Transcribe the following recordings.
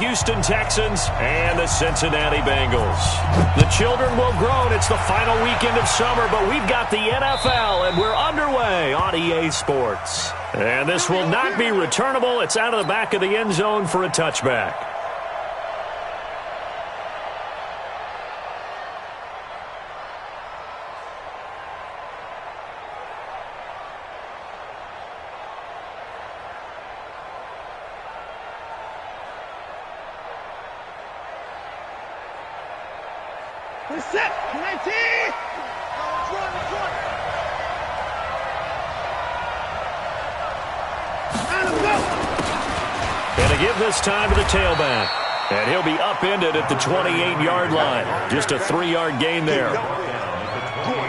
Houston Texans and the Cincinnati Bengals. The children will groan. It's the final weekend of summer, but we've got the NFL, and we're underway on EA Sports. And this will not be returnable. It's out of the back of the end zone for a touchback. Set, 19! And to give this time to the tailback. And he'll be upended at the 28-yard line. Just a 3-yard gain there.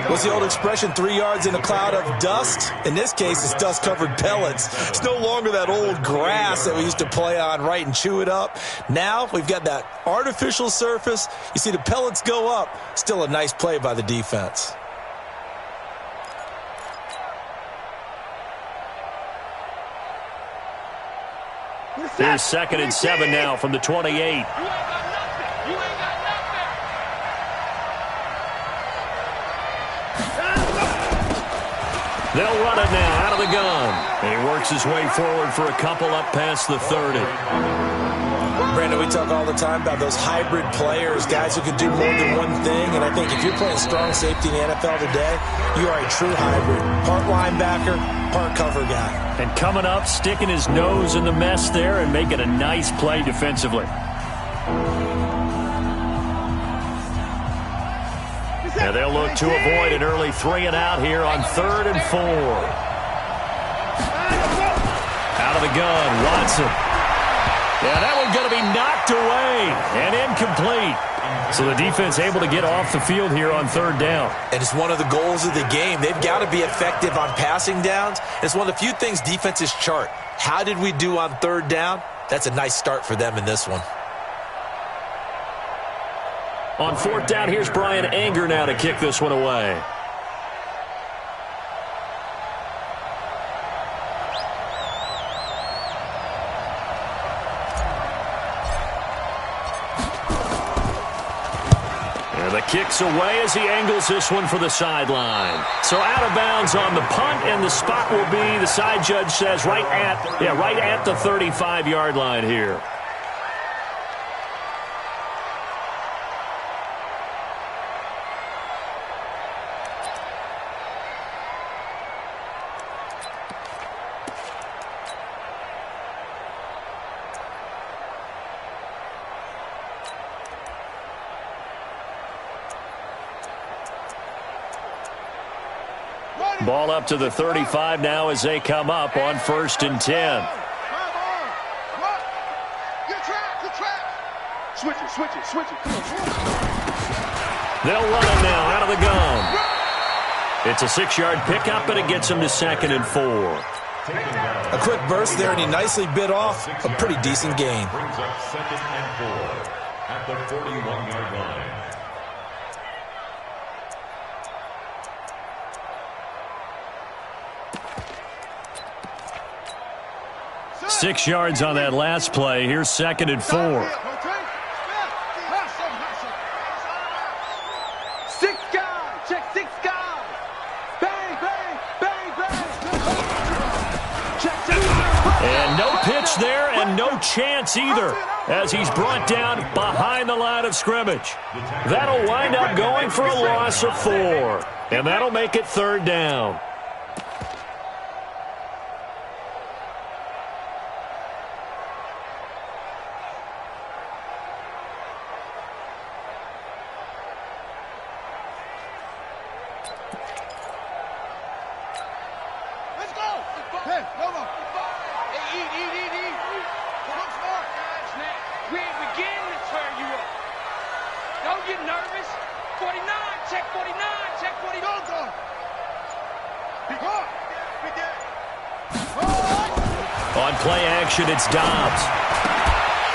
What's the old expression, 3 yards in a cloud of dust? In this case, it's dust-covered pellets. It's no longer that old grass that we used to play on, right, and chew it up. Now we've got that artificial surface. You see the pellets go up. Still a nice play by the defense. Here's 2nd and 7 now from the 28. They'll run it now out of the gun. And he works his way forward for a couple up past the 30. Brandon, we talk all the time about those hybrid players, guys who can do more than one thing. And I think if you're playing strong safety in the NFL today, you are a true hybrid. Part linebacker, part cover guy. And coming up, sticking his nose in the mess there and making a nice play defensively. And they'll look to avoid an early 3 and out here on 3rd and 4. Out of the gun, Watson. Yeah, that one's going to be knocked away and incomplete. So the defense able to get off the field here on 3rd down. And it's one of the goals of the game. They've got to be effective on passing downs. It's one of the few things defenses chart. How did we do on 3rd down? That's a nice start for them in this one. On 4th down, here's Brian Anger now to kick this one away. And the kick's away as he angles this one for the sideline. So out of bounds on the punt, and the spot will be, the side judge says, right at the 35-yard line here. Ball up to the 35 now as they come up on 1st and 10. Switch it. They'll run it now out of the gun. It's a 6-yard pickup, and it gets them to 2nd and 4. A quick burst there, and he nicely bit off a pretty decent gain. Brings up 2nd and 4 at the 41-yard line. 6 yards on that last play. Here's 2nd and 4. 6 guys. Check 6 guys. Bang, bang, bang, bang. Check. And no pitch there and no chance either as he's brought down behind the line of scrimmage. That'll wind up going for a loss of 4. And that'll make it 3rd down. On play action, it's Dobbs.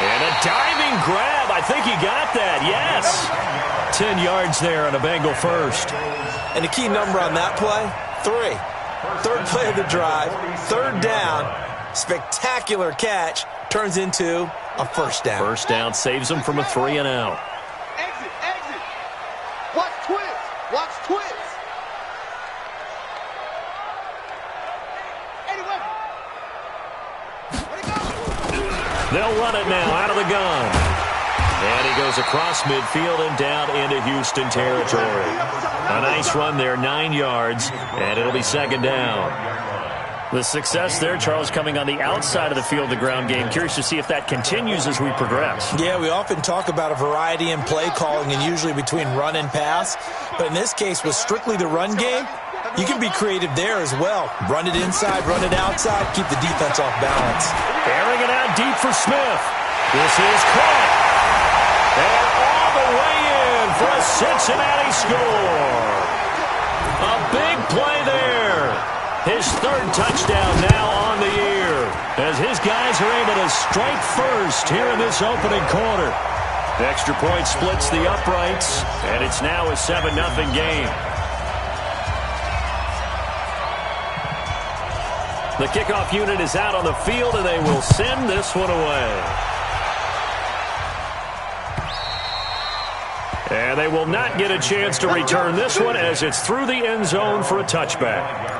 And a diving grab. I think he got that. Yes. 10 yards there on a Bengal first. And the key number on that play, 3. 3rd play of the drive, 3rd down. Spectacular catch turns into a first down. First down saves them from a 3-and-out. Exit, exit. Watch twist. Watch twist. Anyway. Where'd he go? They'll run it now out of the gun. And he goes across midfield and down into Houston territory. A nice run there, 9 yards, and it'll be second down. The success there, Charles, coming on the outside of the field, the ground game. Curious to see if that continues as we progress. Yeah, we often talk about a variety in play calling and usually between run and pass. But in this case, with strictly the run game, you can be creative there as well. Run it inside, run it outside, keep the defense off balance. Airing it out deep for Smith. This is caught. And all the way in for a Cincinnati score. A big play there. His third touchdown now on the year as his guys are able to strike first here in this opening quarter. The extra point splits the uprights, and it's now a 7-0 game. The kickoff unit is out on the field, and they will send this one away. And they will not get a chance to return this one as it's through the end zone for a touchback.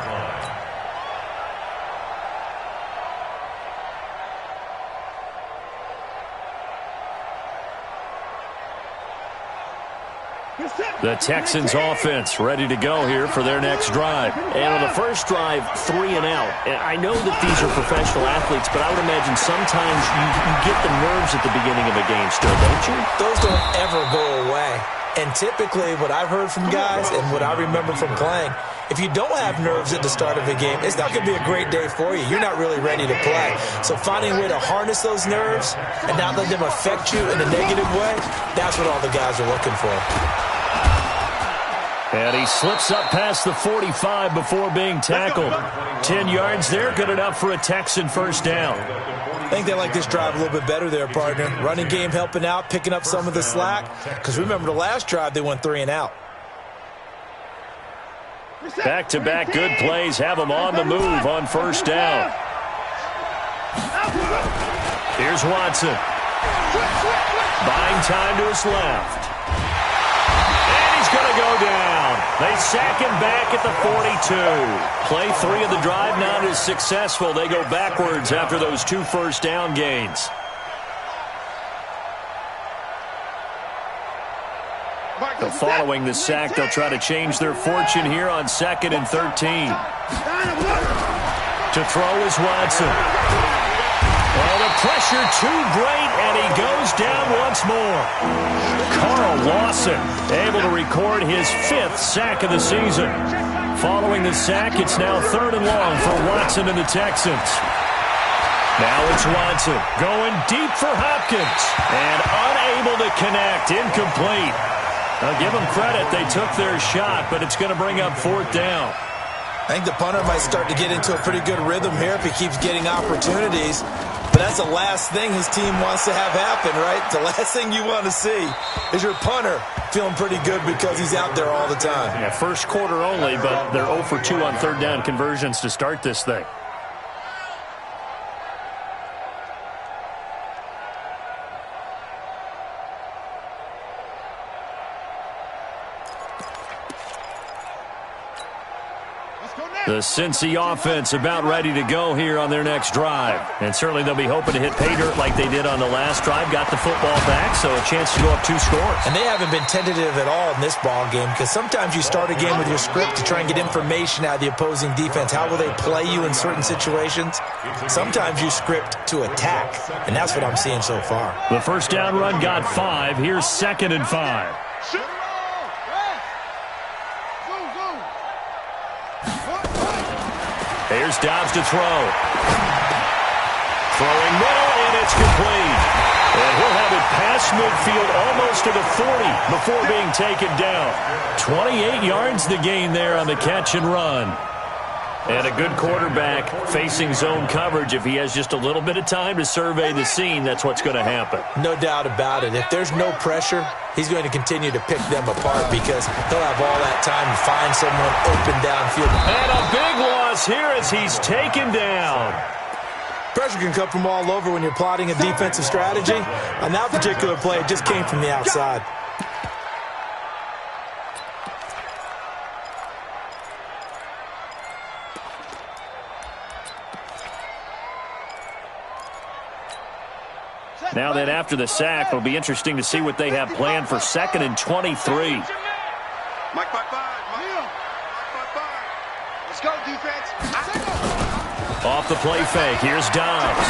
The Texans offense ready to go here for their next drive. And on the first drive, 3-and-out. And I know that these are professional athletes, but I would imagine sometimes you get the nerves at the beginning of a game still, don't you? Those don't ever go away. And typically what I've heard from guys and what I remember from playing, if you don't have nerves at the start of a game, it's not going to be a great day for you. You're not really ready to play. So finding a way to harness those nerves and not let them affect you in a negative way, that's what all the guys are looking for. And he slips up past the 45 before being tackled. 10 yards there, good enough for a Texan first down. I think they like this drive a little bit better there, partner. Running game helping out, picking up some of the slack. Because remember the last drive, they went 3-and-out. Back-to-back good plays have them on the move on first down. Here's Watson. Buying time to his left. He's going to go down. They sack him back at the 42. Play 3 of the drive not as successful. They go backwards after those 2 first down gains. So following the sack, they'll try to change their fortune here on 2nd and 13. To throw is Watson. Well, the pressure too great, and he goes down once more. Carl Lawson able to record his 5th sack of the season. Following the sack, it's now 3rd and long for Watson and the Texans. Now it's Watson going deep for Hopkins and unable to connect, incomplete. I'll give them credit. They took their shot, but it's going to bring up 4th down. I think the punter might start to get into a pretty good rhythm here if he keeps getting opportunities. But that's the last thing his team wants to have happen, right? The last thing you want to see is your punter feeling pretty good because he's out there all the time. Yeah, first quarter only, but they're 0 for 2 on 3rd down conversions to start this thing. The Cincy offense about ready to go here on their next drive. And certainly they'll be hoping to hit pay dirt like they did on the last drive. Got the football back, so a chance to go up 2 scores. And they haven't been tentative at all in this ball game because sometimes you start a game with your script to try and get information out of the opposing defense. How will they play you in certain situations? Sometimes you script to attack, and that's what I'm seeing so far. The first down run got 5. Here's 2nd and 5. Here's Dobbs to throw. Throwing middle, and it's complete. And he'll have it past midfield almost to the 40 before being taken down. 28 yards the gain there on the catch and run. And a good quarterback facing zone coverage. If he has just a little bit of time to survey the scene, that's what's going to happen. No doubt about it. If there's no pressure, he's going to continue to pick them apart because he'll have all that time to find someone open downfield. And a big loss here as he's taken down. Pressure can come from all over when you're plotting a defensive strategy. On that particular play, it just came from the outside. Now then, after the sack, it'll be interesting to see what they have planned for 2nd and 23. Mike 5-5. Let's go, defense. Off the play fake, here's Dobbs.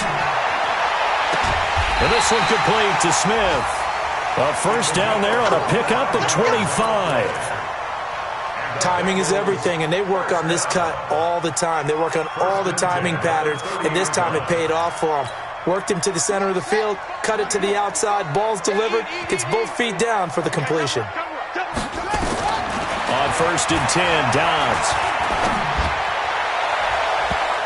And this one complete to Smith. A first down there on a pickup of 25. Timing is everything, and they work on this cut all the time. They work on all the timing patterns, and this time it paid off for them. Worked him to the center of the field, cut it to the outside, ball's delivered, gets both feet down for the completion. On 1st and 10, Dobbs.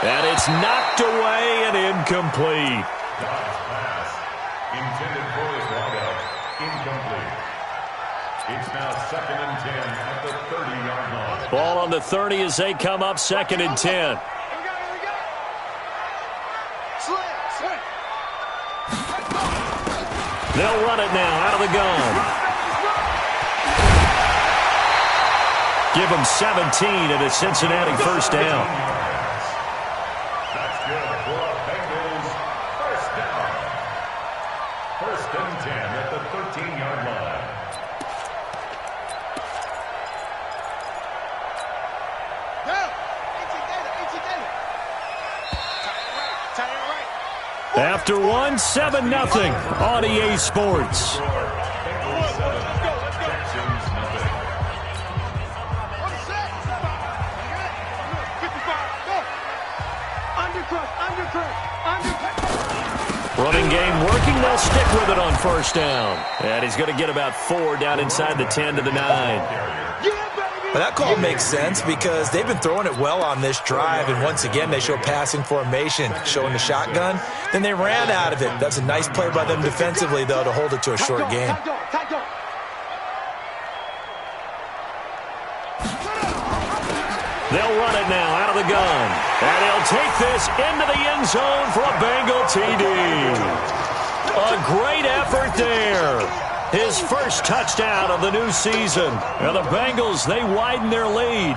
And it's knocked away and incomplete. Dobbs pass. Intended for his wideout. Incomplete. It's now 2nd and 10 at the 30-yard line. Ball on the 30 as they come up 2nd and 10. They'll run it now out of the gun. Give them 17 and a Cincinnati first down. That's good for a Bengals first down. 1st and 10 at the 13-yard line. After one, 7-0 on EA Sports. Bengals 7, Texans nothing. Running game working. They'll stick with it on first down. And he's going to get about 4 down inside the 10 to the 9. Well, that call makes sense because they've been throwing it well on this drive, and once again they show passing formation, showing the shotgun. Then they ran out of it. That's a nice play by them defensively, though, to hold it to a short game. They'll run it now out of the gun. And he'll take this into the end zone for a Bengal TD. A great effort there. His first touchdown of the new season. And the Bengals, they widen their lead.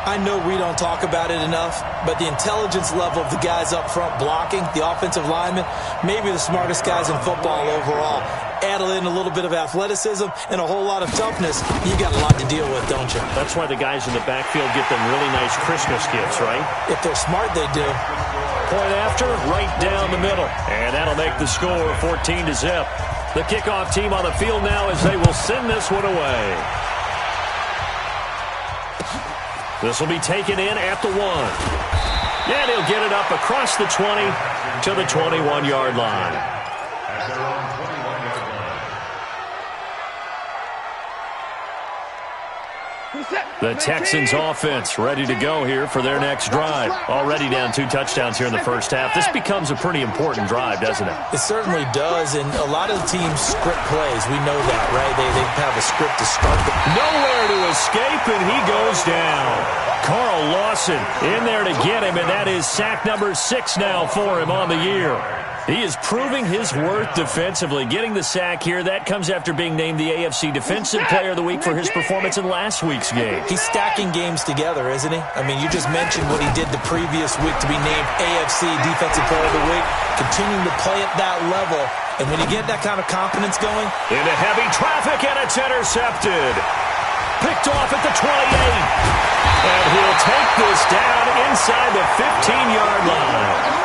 I know we don't talk about it enough, but the intelligence level of the guys up front blocking, the offensive linemen, maybe the smartest guys in football overall. Add in a little bit of athleticism and a whole lot of toughness, you got a lot to deal with, don't you? That's why the guys in the backfield get them really nice Christmas gifts, right? If they're smart, they do. Point after, right down the middle. And that'll make the score 14-0. The kickoff team on the field now as they will send this one away. This will be taken in at the 1. And he'll get it up across the 20 to the 21-yard line. At their own 21-yard line. The Texans offense ready to go here for their next drive. Already down 2 touchdowns here in the first half. This becomes a pretty important drive, doesn't it? It certainly does, and a lot of the teams script plays. We know that, right? They have a script to start. Nowhere to escape, and he goes down. Carl Lawson in there to get him, and that is sack number 6 now for him on the year. He is proving his worth defensively. Getting the sack here, that comes after being named the AFC Defensive Player of the Week for his performance in last week's game. He's stacking games together, isn't he? I mean, you just mentioned what he did the previous week to be named AFC Defensive Player of the Week, continuing to play at that level. And when you get that kind of confidence going... Into heavy traffic, and it's intercepted. Picked off at the 28. And he'll take this down inside the 15-yard line.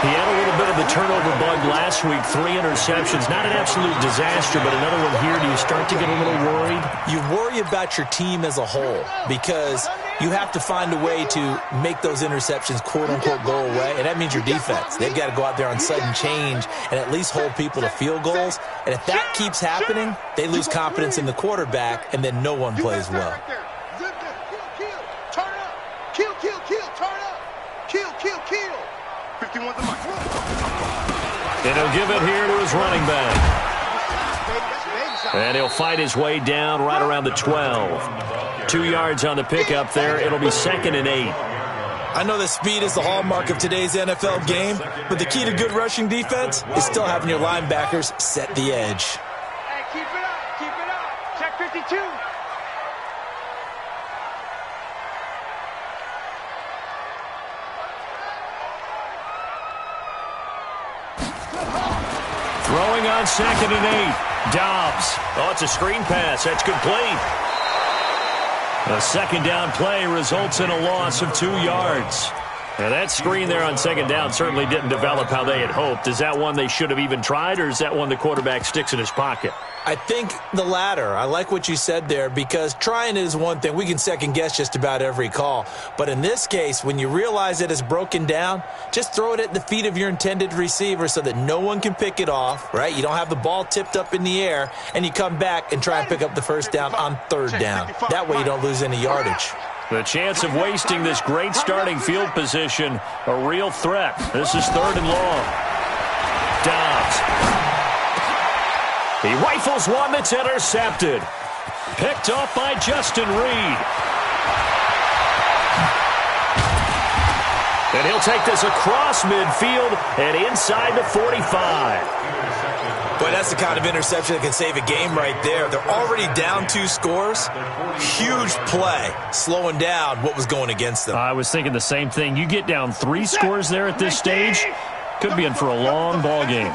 He had a little bit of the turnover bug last week, 3 interceptions. Not an absolute disaster, but another one here. Do you start to get a little worried? You worry about your team as a whole because you have to find a way to make those interceptions, quote-unquote, go away, and that means your defense. They've got to go out there on sudden change and at least hold people to field goals. And if that keeps happening, they lose confidence in the quarterback, and then no one plays well. Turn up. Kill, kill, kill. Turn up. Kill, kill, kill. 51 the mic. And he'll give it here to his running back. And he'll fight his way down right around the 12. 2 yards on the pickup there. It'll be 2nd and 8. I know that speed is the hallmark of today's NFL game, but the key to good rushing defense is still having your linebackers set the edge. Hey, keep it up. Keep it up. Check 52. Throwing on 2nd and 8. Dobbs. Oh, it's a screen pass. That's complete. A second down play results in a loss of 2 yards. Now, that screen there on 2nd down certainly didn't develop how they had hoped. Is that one they should have even tried, or is that one the quarterback sticks in his pocket? I think the latter. I like what you said there, because trying is one thing. We can second-guess just about every call. But in this case, when you realize it is broken down, just throw it at the feet of your intended receiver so that no one can pick it off, right? You don't have the ball tipped up in the air, and you come back and try and pick up the first down on 3rd down. That way you don't lose any yardage. The chance of wasting this great starting field position, a real threat. This is 3rd and long. Dobbs. He rifles one that's intercepted. Picked off by Justin Reed. And he'll take this across midfield and inside the 45. Boy, that's the kind of interception that can save a game right there. They're already down 2 scores. Huge play, slowing down what was going against them. I was thinking the same thing. You get down 3 scores there at this stage, could be in for a long ball game.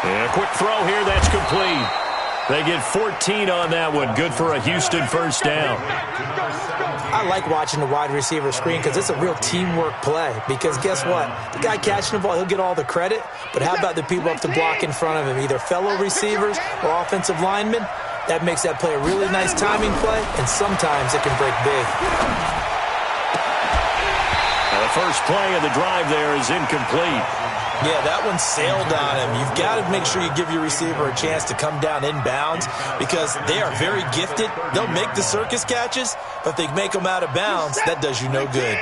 Yeah, quick throw here, that's complete. They get 14 on that one. Good for a Houston first down. I like watching the wide receiver screen because it's a real teamwork play. Because guess what? The guy catching the ball, he'll get all the credit. But how about the people up to block in front of him, either fellow receivers or offensive linemen? That makes that play a really nice timing play, and sometimes it can break big. The first play of the drive there is incomplete. Yeah, that one sailed on him. You've got to make sure you give your receiver a chance to come down inbounds because they are very gifted. They'll make the circus catches, but if they make them out of bounds, that does you no good.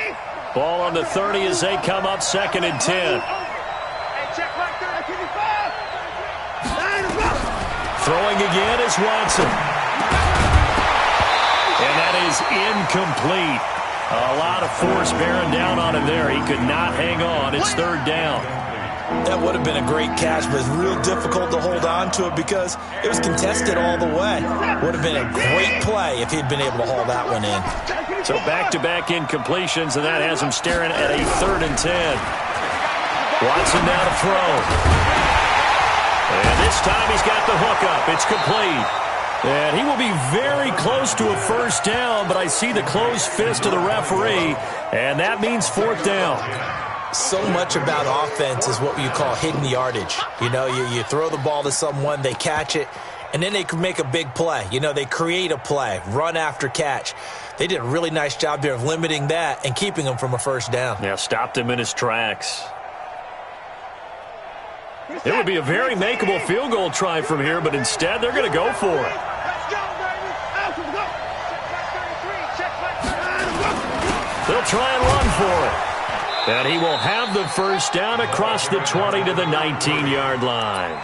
Ball on the 30 as they come up 2nd and 10. Throwing again is Watson. And that is incomplete. A lot of force bearing down on him there. He could not hang on. It's 3rd down. That would have been a great catch, but it's real difficult to hold on to it because it was contested all the way. Would have been a great play if he'd been able to haul that one in. So back-to-back incompletions, and that has him staring at a 3rd and 10. Watson now to throw. And this time he's got the hook up. It's complete. And he will be very close to a first down, but I see the closed fist of the referee, and that means 4th down. So much about offense is what you call hidden yardage. You know, you throw the ball to someone, they catch it, and then they can make a big play. You know, they create a play, run after catch. They did a really nice job there of limiting that and keeping him from a first down. Yeah, stopped him in his tracks. It would be a very makeable field goal try from here, but instead they're going to go for it. They'll try and run for it. And he will have the first down across the 20 to the 19-yard line.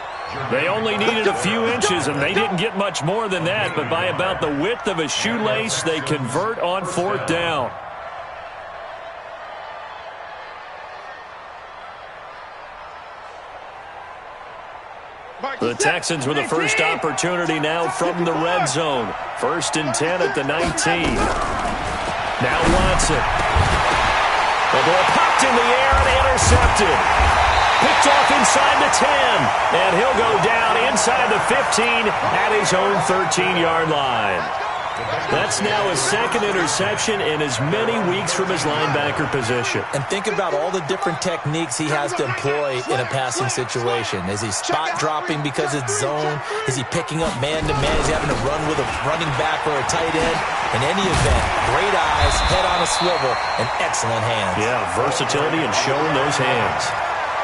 They only needed a few inches, and they didn't get much more than that, but by about the width of a shoelace, they convert on 4th down. The Texans with the first opportunity now from the red zone. 1st and 10 at the 19. Now Watson. The ball popped in the air and intercepted. Picked off inside the 10. And he'll go down inside the 15 at his own 13-yard line. That's now his 2nd interception in as many weeks from his linebacker position. And think about all the different techniques he has to employ in a passing situation. Is he spot dropping because it's zone? Is he picking up man-to-man? Is he having to run with a running back or a tight end? In any event, great eyes, head on a swivel, and excellent hands. Yeah, versatility and showing those hands.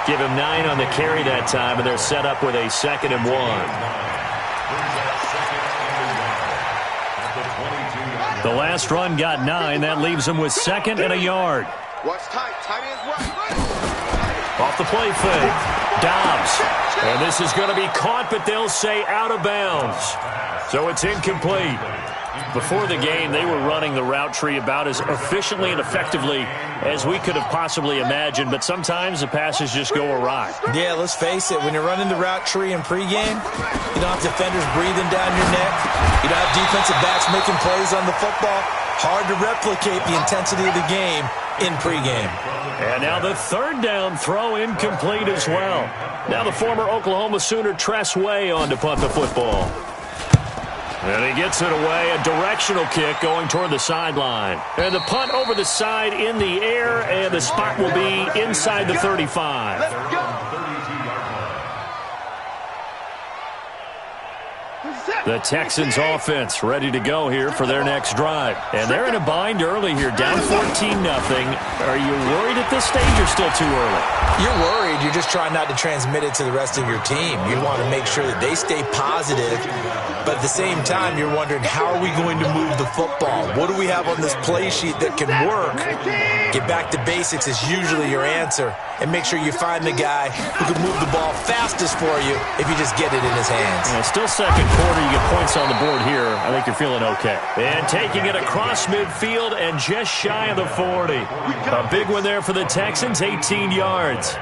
Give him 9 on the carry that time, and they're set up with a 2nd and 1. The last run got 9. That leaves him with 2nd and a yard. Watch tight. Tight ends right. Off the play fake. Dobbs. And this is going to be caught, but they'll say out of bounds. So it's incomplete. Before the game, they were running the route tree about as efficiently and effectively as we could have possibly imagined, but sometimes the passes just go awry. Yeah, let's face it, when you're running the route tree in pregame, you don't have defenders breathing down your neck. You don't have defensive backs making plays on the football. Hard to replicate the intensity of the game in pregame. And now the third down throw incomplete as well. Now the former Oklahoma Sooner Tress Way on to punt the football. And he gets it away, a directional kick going toward the sideline. And the punt over the side in the air, and the spot will be inside the 35. Let's go. The Texans offense ready to go here for their next drive. And they're in a bind early here, down 14-0. Are you worried at this stage or still too early? You're worried. You're just trying not to transmit it to the rest of your team. You want to make sure that they stay positive, but at the same time, you're wondering, how are we going to move the football? What do we have on this play sheet that can work? Get back to basics is usually your answer, and make sure you find the guy who can move the ball fastest for you if you just get it in his hands. Yeah, still second quarter. You get points on the board here. I think you're feeling okay. And taking it across midfield and just shy of the 40. A big one there for the Texans, 18 yards.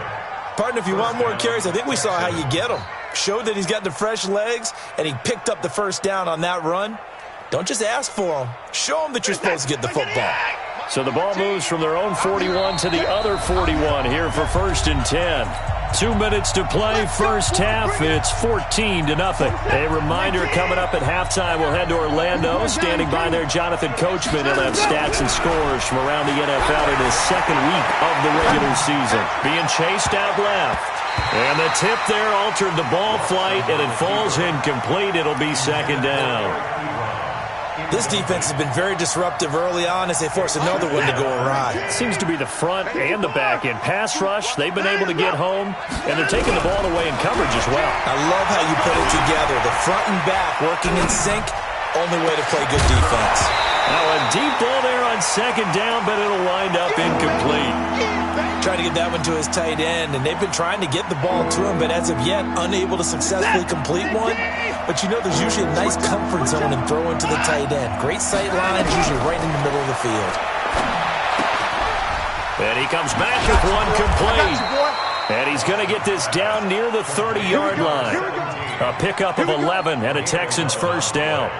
Partner, if you want more carries, I think we saw how you get them. Showed that he's got the fresh legs, and he picked up the first down on that run. Don't just ask for him. Show him that you're supposed to get the football. So the ball moves from their own 41 to the other 41 here for 1st and 10. 2 minutes to play, first half. It's 14-0. A reminder coming up at halftime, we'll head to Orlando. Standing by there, Jonathan Coachman. He'll have stats and scores from around the NFL in his second week of the regular season. Being chased out left. And the tip there altered the ball flight, and it falls incomplete. It'll be 2nd down. This defense has been very disruptive early on as they force another one to go awry. Seems to be the front and the back end. Pass rush, they've been able to get home, and they're taking the ball away in coverage as well. I love how you put it together. The front and back working in sync, only way to play good defense. Now a deep ball there on 2nd down, but it'll wind up incomplete. Trying to get that one to his tight end, and they've been trying to get the ball to him, but as of yet, unable to successfully complete one. But you know there's usually a nice comfort zone in throwing to the tight end. Great sight lines, usually right in the middle of the field. And he comes back with one complete. And he's going to get this down near the 30-yard line. A pickup of 11 and a Texans first down.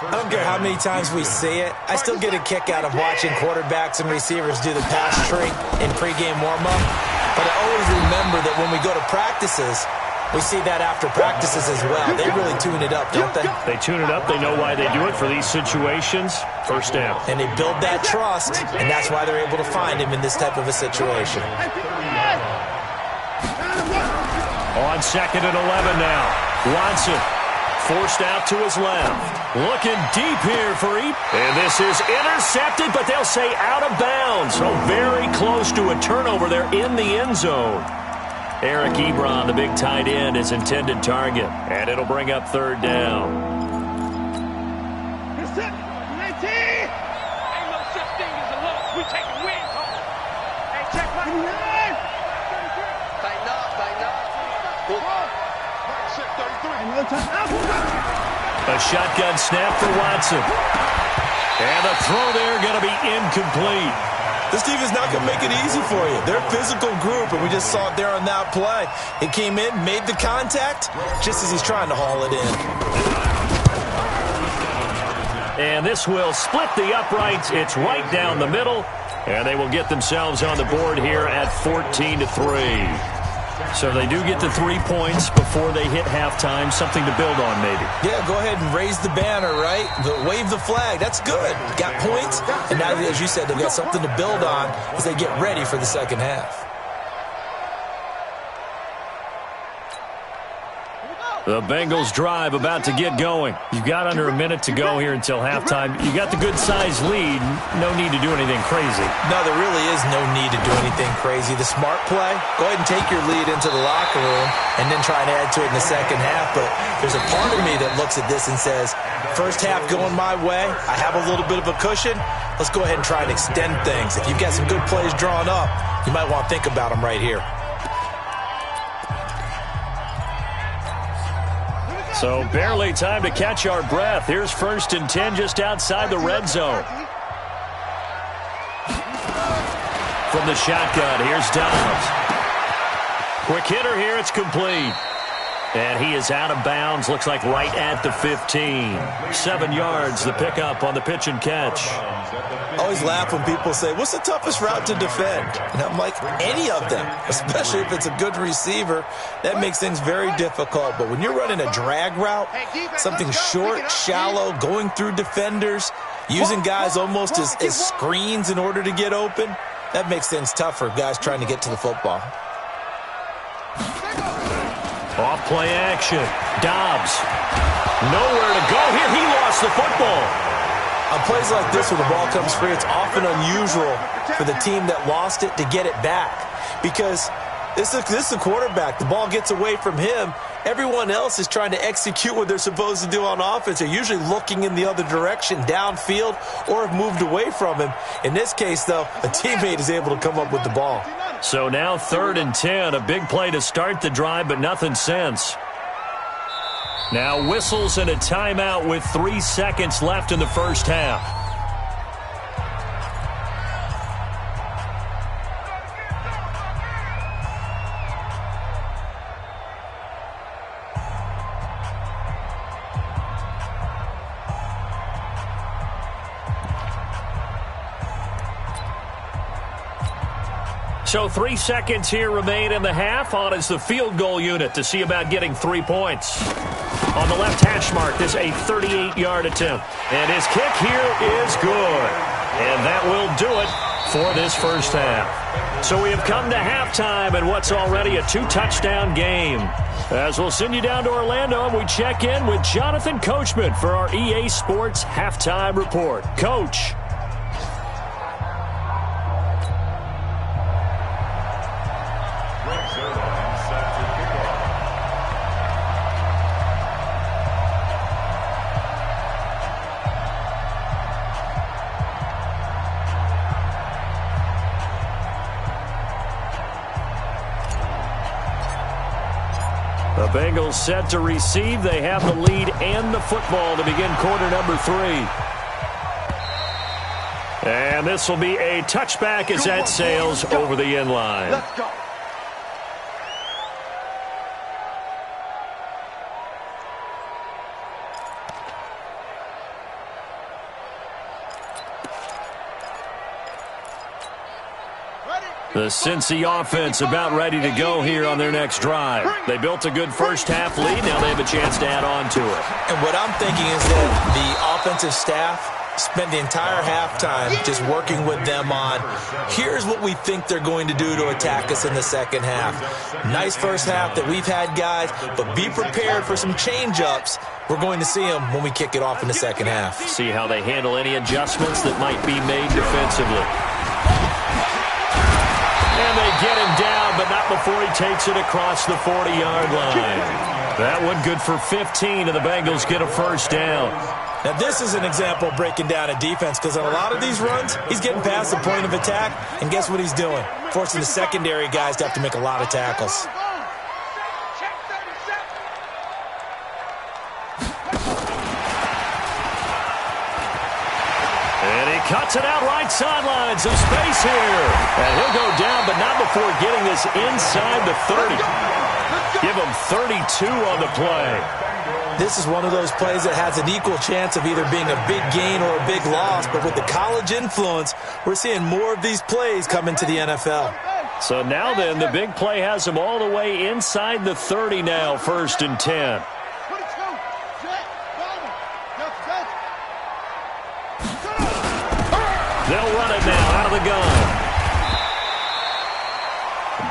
I don't care how many times we see it. I still get a kick out of watching quarterbacks and receivers do the pass tree in pregame warm-up. But I always remember that when we go to practices, we see that after practices as well. They really tune it up, don't they? They tune it up. They know why they do it for these situations. First down. And they build that trust, and that's why they're able to find him in this type of a situation. On 2nd and 11 now. Watson forced out to his left. Looking deep here for Eep. And this is intercepted, but they'll say out of bounds. So very close to a turnover there in the end zone. Eric Ebron, the big tight end, is intended target. And it'll bring up 3rd down. Ain't no such thing as a loss. We taking wins home. Hey, check my line. Tighten up. A shotgun snap for Watson. And the throw there going to be incomplete. This team is not going to make it easy for you. They're a physical group, and we just saw it there on that play. He came in, made the contact, just as he's trying to haul it in. And this will split the uprights. It's right down the middle. And they will get themselves on the board here at 14-3. So they do get the 3 points before they hit halftime. Something to build on, maybe. Yeah, go ahead and raise the banner, right? Wave the flag. That's good. Got points. And now, as you said, they've got something to build on as they get ready for the second half. The Bengals drive about to get going. You've got under a minute to go here until halftime. You got the good-sized lead. No need to do anything crazy. No, there really is no need to do anything crazy. The smart play, go ahead and take your lead into the locker room and then try and add to it in the second half. But there's a part of me that looks at this and says, first half going my way. I have a little bit of a cushion. Let's go ahead and try and extend things. If you've got some good plays drawn up, you might want to think about them right here. So barely time to catch our breath. Here's 1st and 10 just outside the red zone. From the shotgun, here's Dobbs. Quick hitter here, it's complete. And he is out of bounds, looks like right at the 15. 7 yards, the pickup on the pitch and catch. I always laugh when people say, what's the toughest route to defend? And I'm like, any of them, especially if it's a good receiver. That makes things very difficult. But when you're running a drag route, something short, shallow, going through defenders, using guys almost as screens in order to get open, that makes things tough for guys trying to get to the football. Off play action. Dobbs. Nowhere to go here. He lost the football. On plays like this, when the ball comes free, it's often unusual for the team that lost it to get it back. Because this is the quarterback. The ball gets away from him. Everyone else is trying to execute what they're supposed to do on offense. They're usually looking in the other direction, downfield, or have moved away from him. In this case, though, a teammate is able to come up with the ball. So now 3rd and 10, a big play to start the drive, but nothing since. Now whistles and a timeout with 3 seconds left in the first half. So 3 seconds here remain in the half. On is the field goal unit to see about getting 3 points. On the left hash mark, this a 38-yard attempt. And his kick here is good. And that will do it for this first half. So we have come to halftime in what's already a 2-touchdown game. As we'll send you down to Orlando, and we check in with Jonathan Coachman for our EA Sports Halftime Report. Coach. The Bengals set to receive. They have the lead and the football to begin quarter number 3. And this will be a touchback as that sails over the end line. Let's go. The Cincy offense about ready to go here on their next drive. They built a good first half lead. Now they have a chance to add on to it. And what I'm thinking is that the offensive staff spent the entire halftime just working with them on, here's what we think they're going to do to attack us in the second half. Nice first half that we've had, guys, but be prepared for some change-ups. We're going to see them when we kick it off in the second half. See how they handle any adjustments that might be made defensively. And they get him down, but not before he takes it across the 40-yard line. That one good for 15, and the Bengals get a first down. Now, this is an example of breaking down a defense, because on a lot of these runs, he's getting past the point of attack, and guess what he's doing? Forcing the secondary guys to have to make a lot of tackles. Cuts it out right sideline. Some space here. And he'll go down, but not before getting this inside the 30. Give him 32 on the play. This is one of those plays that has an equal chance of either being a big gain or a big loss. But with the college influence, we're seeing more of these plays come into the NFL. So now then, the big play has him all the way inside the 30 now, 1st and 10. They'll run it now out of the gun.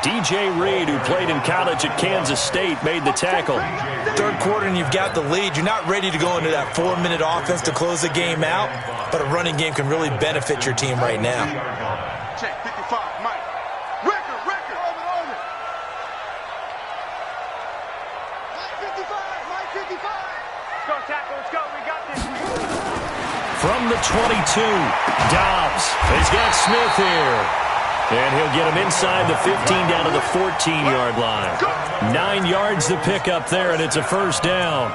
DJ Reed, who played in college at Kansas State, made the tackle. Third quarter and you've got the lead. You're not ready to go into that 4-minute offense to close the game out, but a running game can really benefit your team right now. Check 55, Mike. Record. Mike 55. Go tackle, let's go. We got this. From the 22, Dobbs. He's got Smith here. And he'll get him inside the 15 down to the 14-yard line. 9 yards to pick up there, and it's a first down.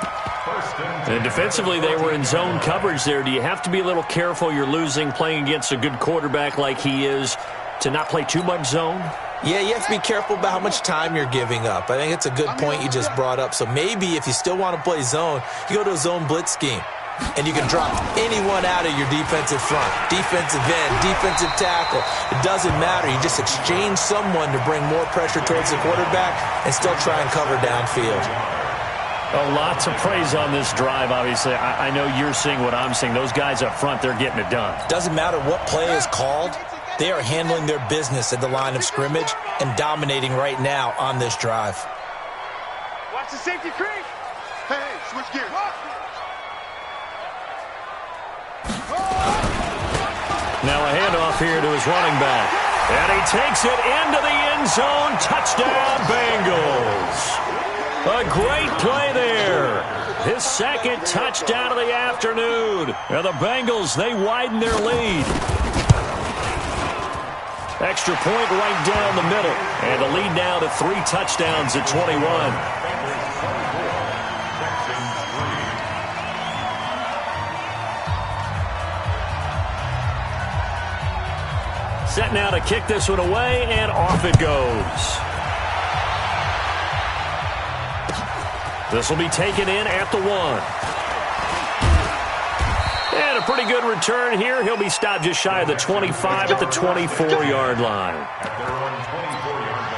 And defensively, they were in zone coverage there. Do you have to be a little careful you're losing playing against a good quarterback like he is to not play too much zone? Yeah, you have to be careful about how much time you're giving up. I think it's a good point you just brought up. So maybe if you still want to play zone, you go to a zone blitz scheme. And you can drop anyone out of your defensive front, defensive end, defensive tackle. It doesn't matter. You just exchange someone to bring more pressure towards the quarterback and still try and cover downfield. Oh, lots of praise on this drive, obviously. I know you're seeing what I'm seeing. Those guys up front, they're getting it done. Doesn't matter what play is called. They are handling their business at the line of scrimmage and dominating right now on this drive. Watch the safety creep. Hey, switch gears. Now a handoff here to his running back. And he takes it into the end zone. Touchdown, Bengals. A great play there. His second touchdown of the afternoon. And the Bengals, they widen their lead. Extra point right down the middle. And the lead now to 3 touchdowns at 21. Set now to kick this one away, and off it goes. This will be taken in at the 1. And a pretty good return here. He'll be stopped just shy of the 25 at the 24-yard line. At their own 24-yard line.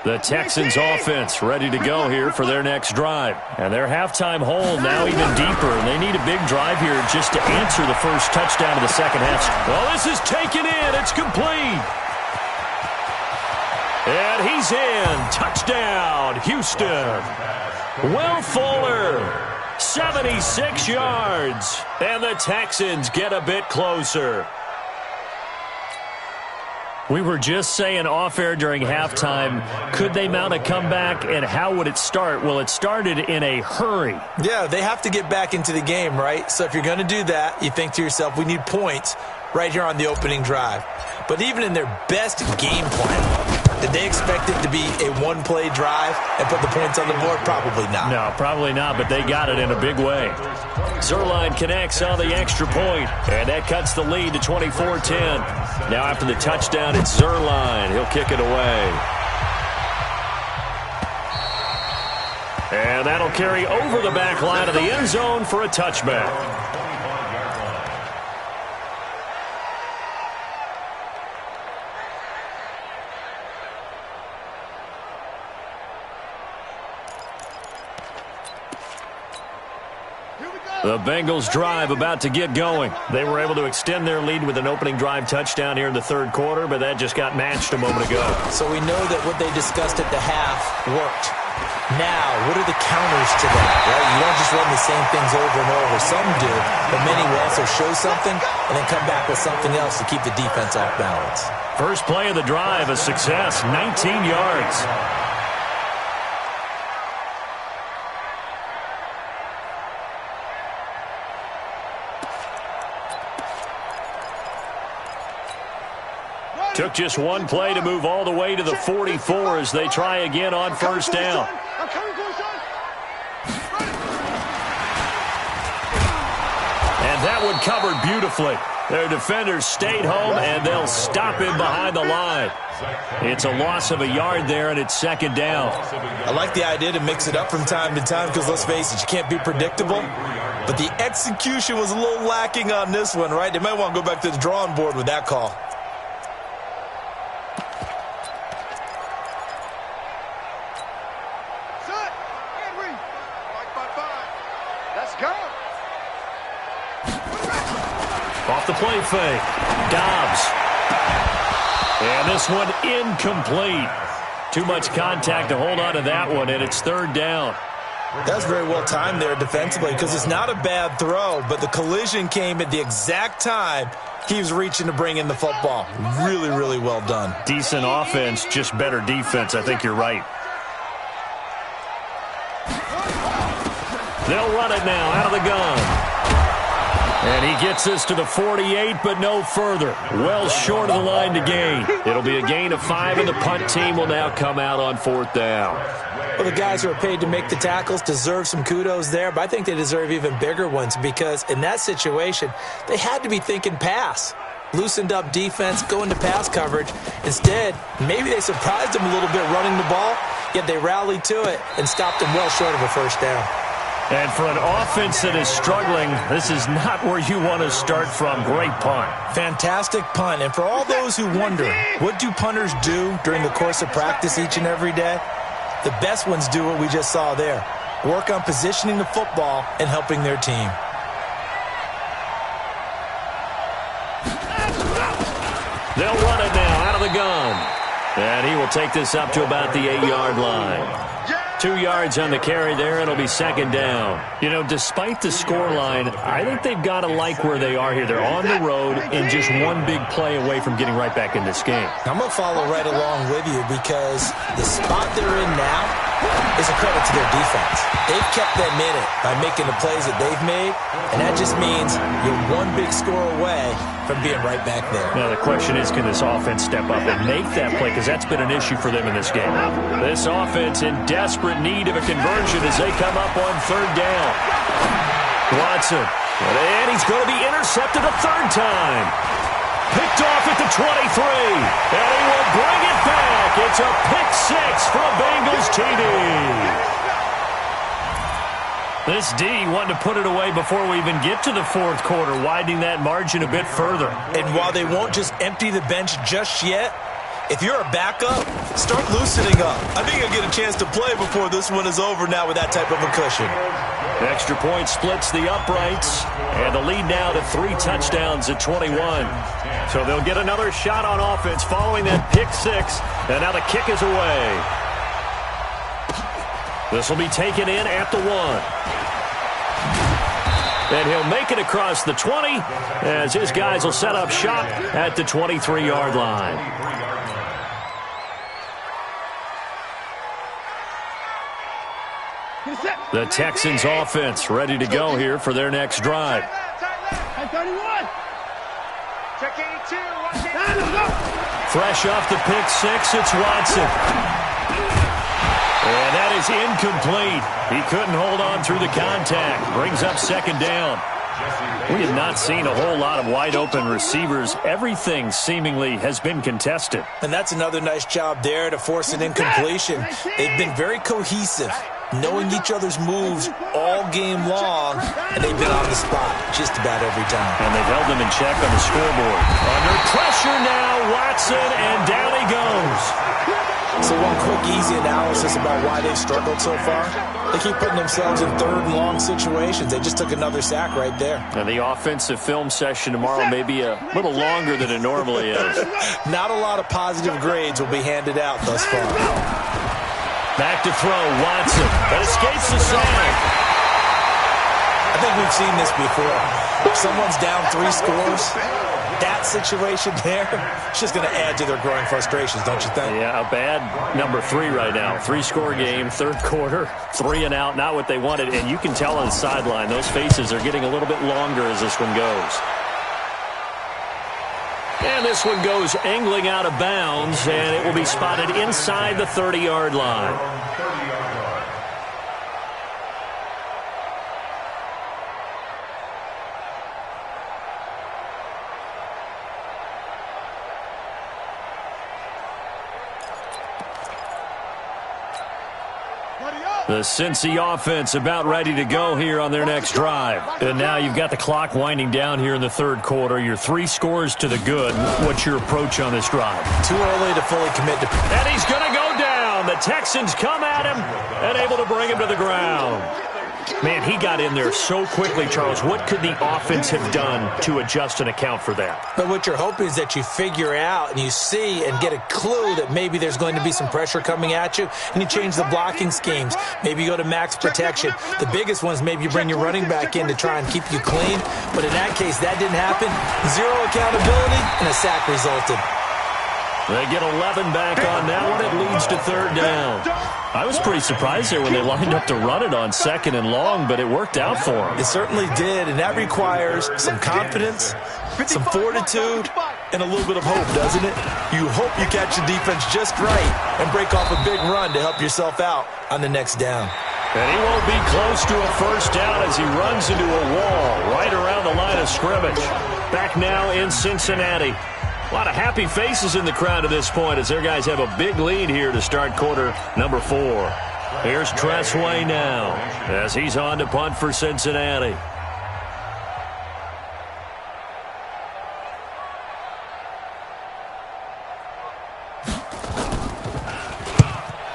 The Texans offense ready to go here for their next drive. And their halftime hold now even deeper. And they need a big drive here just to answer the first touchdown of the second half. Well, this is taken in. It's complete. And he's in. Touchdown, Houston. Will Fuller, 76 yards. And the Texans get a bit closer. We were just saying off-air during halftime, could they mount a comeback, and how would it start? Well, it started in a hurry. Yeah, they have to get back into the game, right? So if you're going to do that, you think to yourself, we need points right here on the opening drive. But even in their best game plan, did they expect it to be a one-play drive and put the points on the board? Probably not. No, probably not, but they got it in a big way. Zerline connects on the extra point, and that cuts the lead to 24-10. Now after the touchdown, it's Zerline. He'll kick it away. And that'll carry over the back line of the end zone for a touchback. The Bengals drive about to get going. They were able to extend their lead with an opening drive touchdown here in the third quarter, but that just got matched a moment ago. So we know that what they discussed at the half worked. Now, what are the counters to that, right? You don't just run the same things over and over. Some do, but many will also show something and then come back with something else to keep the defense off balance. First play of the drive, a success, 19 yards. Took just one play to move all the way to the 44 as they try again on first down. And that one covered beautifully. Their defenders stayed home, and they'll stop him behind the line. It's a loss of a yard there, and it's second down. I like the idea to mix it up from time to time because, let's face it, you can't be predictable. But the execution was a little lacking on this one, right? They might want to go back to the drawing board with that call. Off the play fake. Dobbs. And this one incomplete. Too much contact to hold on to that one, and it's third down. That's very well timed there defensively because it's not a bad throw, but the collision came at the exact time he was reaching to bring in the football. Really, really well done. Decent offense, just better defense. I think you're right. They'll run it now out of the gun. And he gets us to the 48, but no further. Well short of the line to gain. It'll be a gain of 5, and the punt team will now come out on 4th down. Well, the guys who are paid to make the tackles deserve some kudos there, but I think they deserve even bigger ones because in that situation, they had to be thinking pass. Loosened up defense, go into pass coverage. Instead, maybe they surprised them a little bit running the ball, yet they rallied to it and stopped them well short of a first down. And for an offense that is struggling, this is not where you want to start from. Great punt. Fantastic punt. And for all those who wonder, what do punters do during the course of practice each and every day? The best ones do what we just saw there. Work on positioning the football and helping their team. They'll run it now out of the gun. And he will take this up to about the 8-yard line. 2 yards on the carry there, and it'll be 2nd down. You know, despite the scoreline, I think they've got to like where they are here. They're on the road and just one big play away from getting right back in this game. I'm going to follow right along with you because the spot they're in now is a credit to their defense. They've kept them in it by making the plays that they've made, and that just means you're one big score away from being right back there. Now, the question is, can this offense step up and make that play? Because that's been an issue for them in this game. This offense in desperate need of a conversion as they come up on 3rd down. Watson, and he's going to be intercepted a 3rd time. Picked off at the 23, and he will bring it back. It's a pick 6 for a Bengals TD. This D wanting to put it away before we even get to the 4th quarter, widening that margin a bit further. And while they won't just empty the bench just yet, if you're a backup, start loosening up. I think you'll get a chance to play before this one is over now with that type of a cushion. Extra point splits the uprights, and the lead now to 3 touchdowns at 21. So they'll get another shot on offense following that pick 6, and now the kick is away. This will be taken in at the 1. And he'll make it across the 20 as his guys will set up shop at the 23-yard line. The Texans offense ready to go here for their next drive. Fresh off the pick 6, it's Watson. And that is incomplete. He couldn't hold on through the contact. Brings up 2nd down. We have not seen a whole lot of wide-open receivers. Everything seemingly has been contested. And that's another nice job there to force an incompletion. They've been very cohesive, knowing each other's moves all game long, and they've been on the spot just about every time. And they've held them in check on the scoreboard. Under pressure now, Watson, and down he goes. So one quick, easy analysis about why they've struggled so far. They keep putting themselves in 3rd and long situations. They just took another sack right there. And the offensive film session tomorrow may be a little longer than it normally is. Not a lot of positive grades will be handed out thus far. Back to throw, Watson. That escapes the sack. I think we've seen this before. If someone's down 3 scores, that situation there, it's just going to add to their growing frustrations, don't you think? Yeah, a bad number 3 right now. 3-score game, 3rd quarter, 3 and out, not what they wanted. And you can tell on the sideline, those faces are getting a little bit longer as this one goes. And this one goes angling out of bounds, and it will be spotted inside the 30-yard line. The Cincy offense about ready to go here on their next drive. And now you've got the clock winding down here in the 3rd quarter. You're 3 scores to the good. What's your approach on this drive? Too early to fully commit to... And he's going to go down. The Texans come at him and able to bring him to the ground. Man, he got in there so quickly, Charles. What could the offense have done to adjust and account for that? But what you're hoping is that you figure out and you see and get a clue that maybe there's going to be some pressure coming at you, and you change the blocking schemes. Maybe you go to max protection. The biggest ones, maybe you bring your running back in to try and keep you clean. But in that case, that didn't happen. 0 accountability, and a sack resulted. They get 11 back on that one. It leads to 3rd down. I was pretty surprised there when they lined up to run it on 2nd and long, but it worked out for them. It certainly did, and that requires some confidence, some fortitude, and a little bit of hope, doesn't it? You hope you catch the defense just right and break off a big run to help yourself out on the next down. And he won't be close to a first down as he runs into a wall right around the line of scrimmage. Back now in Cincinnati. A lot of happy faces in the crowd at this point as their guys have a big lead here to start quarter number 4. Here's Tressway now as he's on to punt for Cincinnati.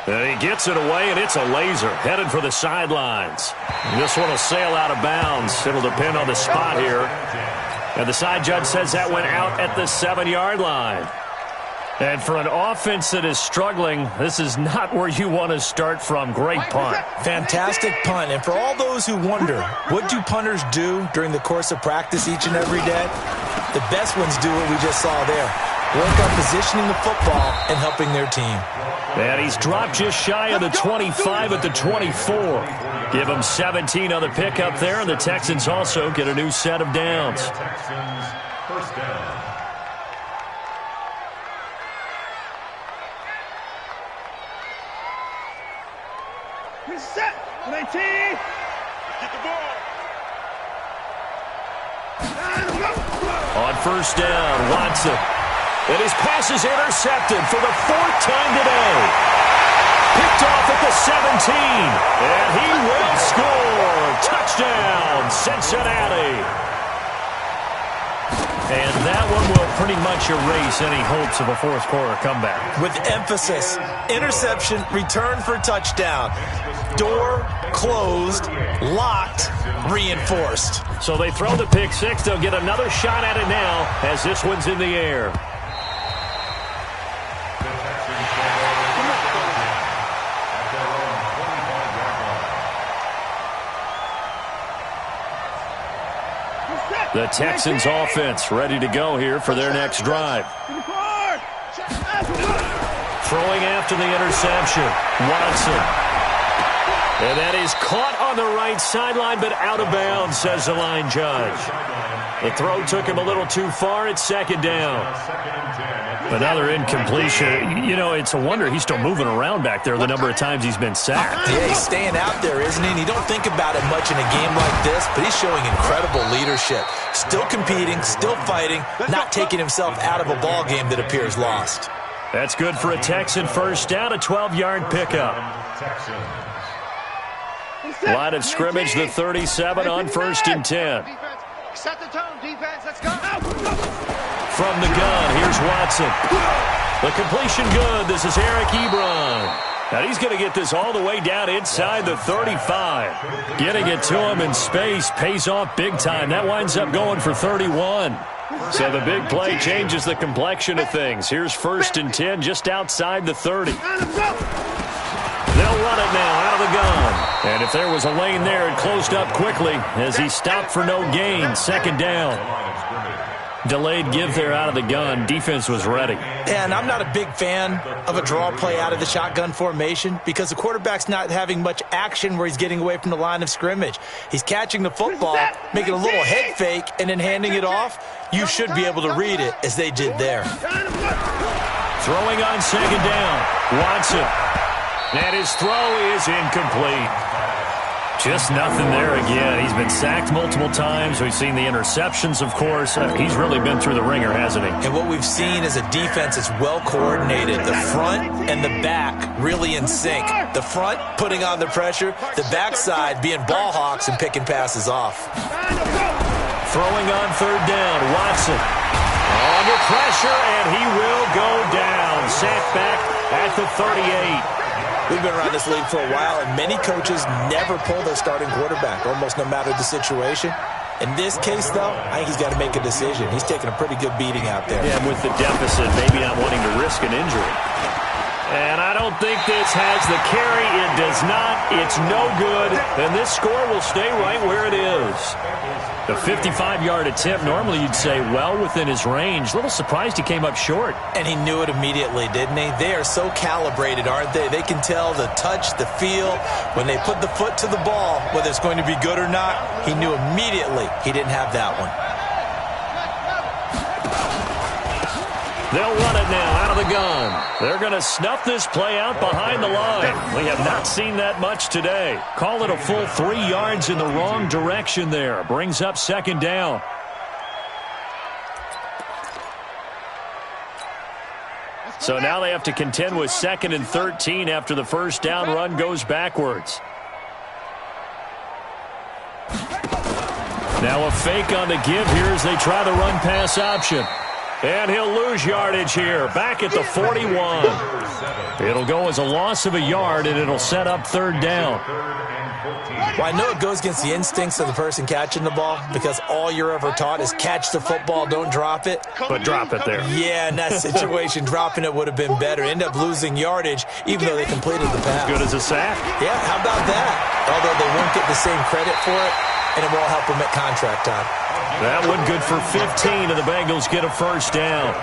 And he gets it away, and it's a laser headed for the sidelines. This one will sail out of bounds. It'll depend on the spot here. And the side judge says that went out at the 7-yard line. And for an offense that is struggling, this is not where you want to start from. Great punt. Fantastic punt. And for all those who wonder, what do punters do during the course of practice each and every day? The best ones do what we just saw there. Work on positioning the football and helping their team. And he's dropped just shy of the 25 at the 24. Give him 17 on the pickup there, and the Texans also get a new set of downs. Texans, first down. Reset. 19. Get the ball. On first down, Watson. And his pass is intercepted for the 4th time today. Picked off at the 17. And he will score. Touchdown, Cincinnati. And that one will pretty much erase any hopes of a fourth-quarter comeback. With emphasis, interception, return for touchdown. Door closed, locked, reinforced. So they throw the pick six. They'll get another shot at it now as this one's in the air. The Texans offense ready to go here for their next drive. Throwing after the interception, Watson. And that is caught on the right sideline, but out of bounds, says the line judge. The throw took him a little too far. It's 2nd down. Another incompletion. You know, it's a wonder he's still moving around back there the number of times he's been sacked. Yeah, he's staying out there, isn't he? And you don't think about it much in a game like this, but he's showing incredible leadership. Still competing, still fighting, not taking himself out of a ball game that appears lost. That's good for a Texan first down, a 12-yard pickup. Line of scrimmage, the 37 on 1st and 10. Set the tone, defense. Let's go. From the gun, here's Watson. The completion good. This is Eric Ebron. And he's going to get this all the way down inside the 35. Getting it to him in space pays off big time. That winds up going for 31. So the big play changes the complexion of things. Here's 1st and 10 just outside the 30. They'll run it now out of the gun. And if there was a lane there, it closed up quickly as he stopped for no gain. 2nd down. Delayed give there out of the gun. Defense was ready. And I'm not a big fan of a draw play out of the shotgun formation because the quarterback's not having much action where he's getting away from the line of scrimmage. He's catching the football, making a little head fake, and then handing it off. You should be able to read it as they did there. Throwing on 2nd down. Watson. And his throw is incomplete. Just nothing there again. He's been sacked multiple times. We've seen the interceptions, of course. He's really been through the ringer, hasn't he? And what we've seen is a defense that's well coordinated. The front and the back really in sync. The front putting on the pressure. The backside being ball hawks and picking passes off. Throwing on 3rd down. Watson. Under pressure, and he will go down. Sacked back at the 38. We've been around this league for a while, and many coaches never pull their starting quarterback, almost no matter the situation. In this case, though, I think he's got to make a decision. He's taking a pretty good beating out there. Yeah, and with the deficit, maybe not wanting to risk an injury. And I don't think this has the carry. It does not. It's no good. And this score will stay right where it is. The 55-yard attempt, normally you'd say well within his range. A little surprised he came up short. And he knew it immediately, didn't he? They are so calibrated, aren't they? They can tell the touch, the feel. When they put the foot to the ball, whether it's going to be good or not, he knew immediately he didn't have that one. They'll run it now out of the gun. They're going to snuff this play out behind the line. We have not seen that much today. Call it a full 3 yards in the wrong direction there. Brings up second down. So now they have to contend with 2nd and 13 after the first down run goes backwards. Now a fake on the give here as they try the run-pass option. And he'll lose yardage here, back at the 41. It'll go as a loss of a yard, and it'll set up third down. Well, I know it goes against the instincts of the person catching the ball because all you're ever taught is catch the football, don't drop it. But drop it there. Yeah, in that situation, dropping it would have been better. End up losing yardage, even though they completed the pass. As good as a sack. Yeah, how about that? Although they won't get the same credit for it, and it won't help them at contract time. That one good for 15, and the Bengals get a first down.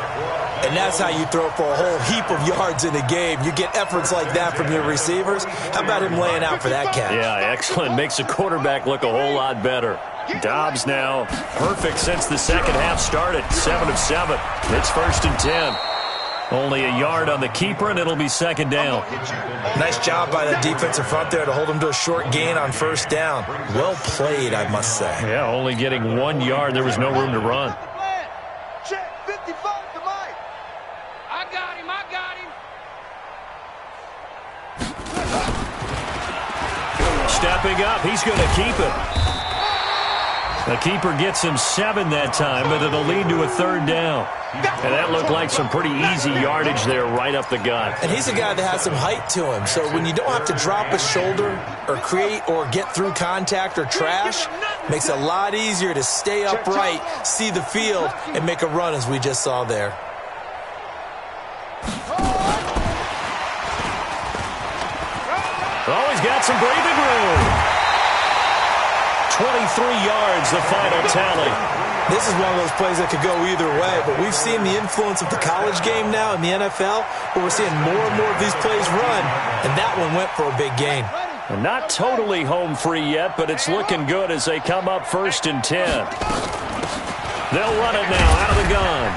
And that's how you throw for a whole heap of yards in the game. You get efforts like that from your receivers. How about him laying out for that catch? Yeah, excellent. Makes the quarterback look a whole lot better. Dobbs now perfect since the second half started. 7 of 7. It's 1st and 10. Only a yard on the keeper, and it'll be second down. Nice job by the defensive front there to hold him to a short gain on first down. Well played, I must say. Yeah, only getting 1 yard. There was no room to run. Check 55 to Mike. I got him. Stepping up, he's going to keep it. The keeper gets him 7 that time, but it'll lead to a third down. And that looked like some pretty easy yardage there right up the gut. And he's a guy that has some height to him. So when you don't have to drop a shoulder or create or get through contact or trash, makes it a lot easier to stay upright, see the field, and make a run as we just saw there. Oh, he's got some breathing room. 23 yards, the final tally. This is one of those plays that could go either way, but we've seen the influence of the college game now in the NFL, where we're seeing more and more of these plays run, and that one went for a big gain. And not totally home free yet, but it's looking good as they come up 1st and 10. They'll run it now out of the gun.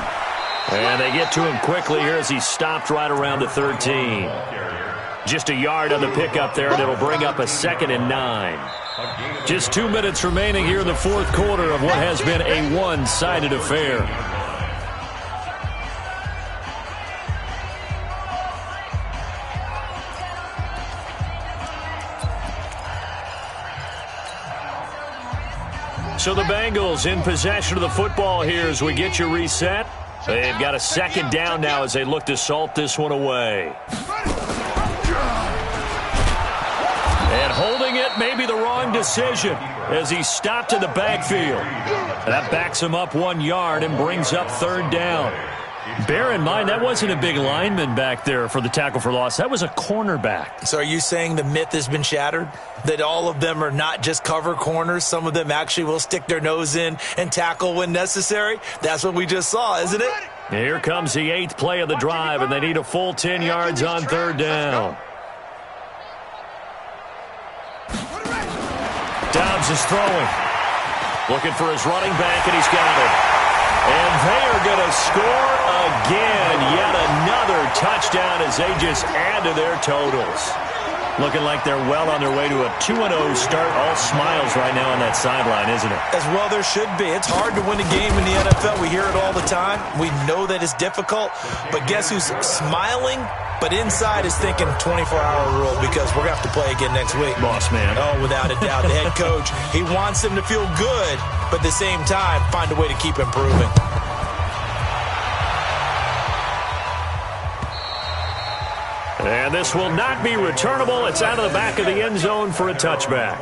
And they get to him quickly here as he stopped right around the 13. Just a yard on the pickup there, and it'll bring up a 2nd and 9. Just 2 minutes remaining here in the fourth quarter of what has been a one-sided affair. So the Bengals in possession of the football here as we get you reset. They've got a second down now as they look to salt this one away. And holding it may be the wrong decision as he stopped in the backfield. That backs him up 1 yard and brings up third down. Bear in mind, that wasn't a big lineman back there for the tackle for loss. That was a cornerback. So are you saying the myth has been shattered? That all of them are not just cover corners? Some of them actually will stick their nose in and tackle when necessary? That's what we just saw, isn't it? Here comes the 8th play of the drive, and they need a full 10 yards on third down. Dobbs is throwing. Looking for his running back, and he's got it. And they are going to score again. Yet another touchdown as they just add to their totals. Looking like they're well on their way to a 2-0 start. All smiles right now on that sideline, isn't it? As well there should be. It's hard to win a game in the NFL. We hear it all the time. We know that it's difficult. But guess who's smiling? But inside is thinking 24-hour rule because we're going to have to play again next week. Boss man. Oh, without a doubt. The head coach, he wants them to feel good, but at the same time, find a way to keep improving. And this will not be returnable. It's out of the back of the end zone for a touchback.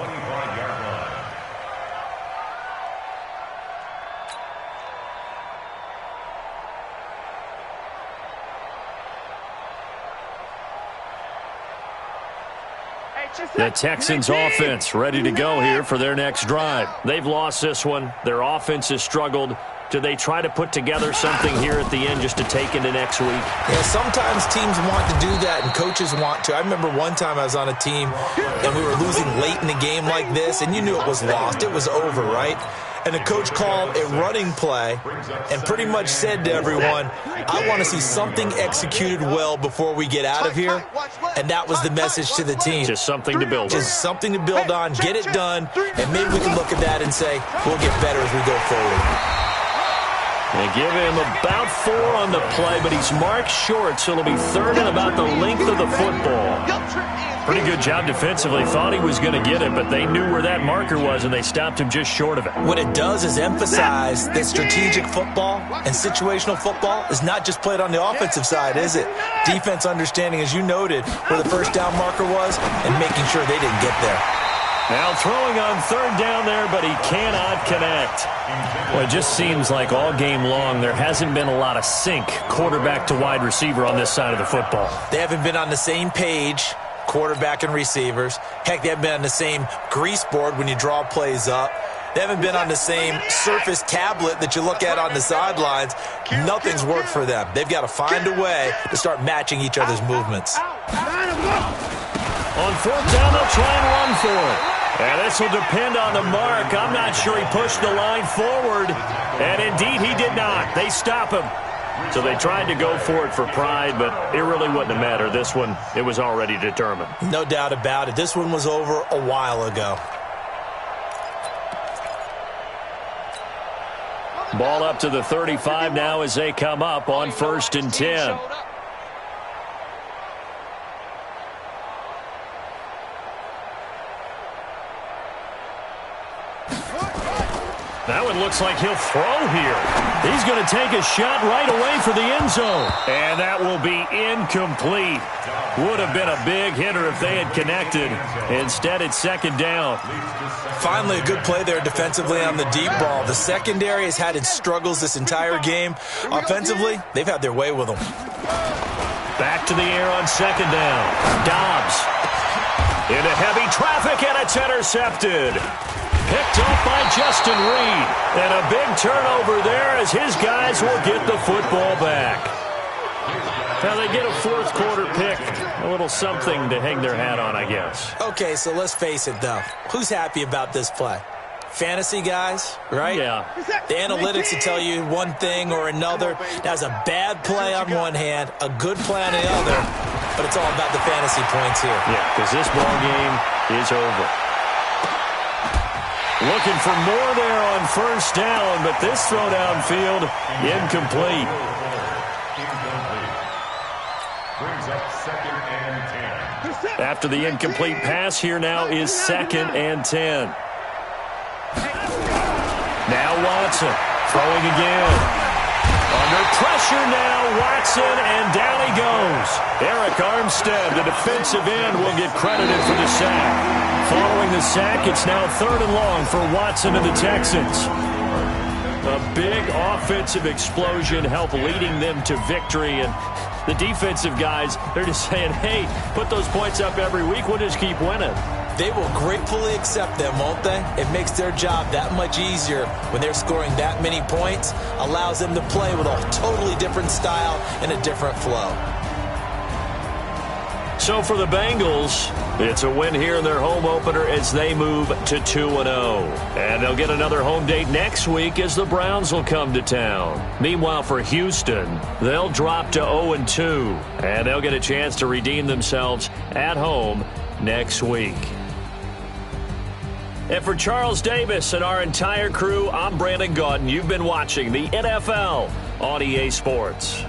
The Texans offense ready to go here for their next drive. They've lost this one. Their offense has struggled. Do they try to put together something here at the end just to take into next week? Yeah, sometimes teams want to do that and coaches want to. I remember one time I was on a team and we were losing late in the game like this, and you knew it was lost. It was over, right? And the coach called a running play and pretty much said to everyone, I want to see something executed well before we get out of here. And that was the message to the team. Just something to build on. Just something to build on, get it done, and maybe we can look at that and say, we'll get better as we go forward. They give him about 4 on the play, but he's marked short, so it'll be third and about the length of the football. Pretty good job defensively. Thought he was going to get it, but they knew where that marker was, and they stopped him just short of it. What it does is emphasize that strategic football and situational football is not just played on the offensive side, is it? Defense understanding, as you noted, where the first down marker was and making sure they didn't get there. Now throwing on third down there, but he cannot connect. Well, it just seems like all game long there hasn't been a lot of sync quarterback to wide receiver on this side of the football. They haven't been on the same page, quarterback and receivers. Heck, they haven't been on the same grease board when you draw plays up. They haven't been on the same Surface tablet that you look at on the sidelines. Nothing's worked for them. They've got to find a way to start matching each other's movements. On fourth down, they'll try and run for it. And this will depend on the mark. I'm not sure he pushed the line forward. And indeed, he did not. They stop him. So they tried to go for it for pride, but it really wouldn't have mattered. This one, it was already determined. No doubt about it. This one was over a while ago. Ball up to the 35 now as they come up on 1st and 10. That one looks like he'll throw here. He's going to take a shot right away for the end zone. And that will be incomplete. Would have been a big hitter if they had connected. Instead, it's second down. Finally, a good play there defensively on the deep ball. The secondary has had its struggles this entire game. Offensively, they've had their way with them. Back to the air on second down. Dobbs into heavy traffic, and it's intercepted. Picked off by Justin Reed. And a big turnover there as his guys will get the football back. Now they get a fourth quarter pick. A little something to hang their hat on, I guess. Okay, so let's face it, though. Who's happy about this play? Fantasy guys, right? Yeah. The analytics will tell you one thing or another. That's a bad play on one hand, a good play on the other, but it's all about the fantasy points here. Yeah, because this ball game is over. Looking for more there on first down, but this throw downfield, incomplete. Brings up 2nd and 10. After the incomplete pass, here now is 2nd and 10. Now Watson throwing again. Under pressure now, Watson, and down he goes. Eric Armstead, the defensive end, will get credited for the sack. Following the sack, it's now 3rd and long for Watson and the Texans. A big offensive explosion helped leading them to victory, and the defensive guys, they're just saying, hey, put those points up every week, we'll just keep winning. They will gratefully accept them, won't they? It makes their job that much easier when they're scoring that many points, allows them to play with a totally different style and a different flow. So for the Bengals, it's a win here in their home opener as they move to 2-0. And they'll get another home date next week as the Browns will come to town. Meanwhile, for Houston, they'll drop to 0-2. And they'll get a chance to redeem themselves at home next week. And for Charles Davis and our entire crew, I'm Brandon Gaudin. You've been watching the NFL on EA Sports.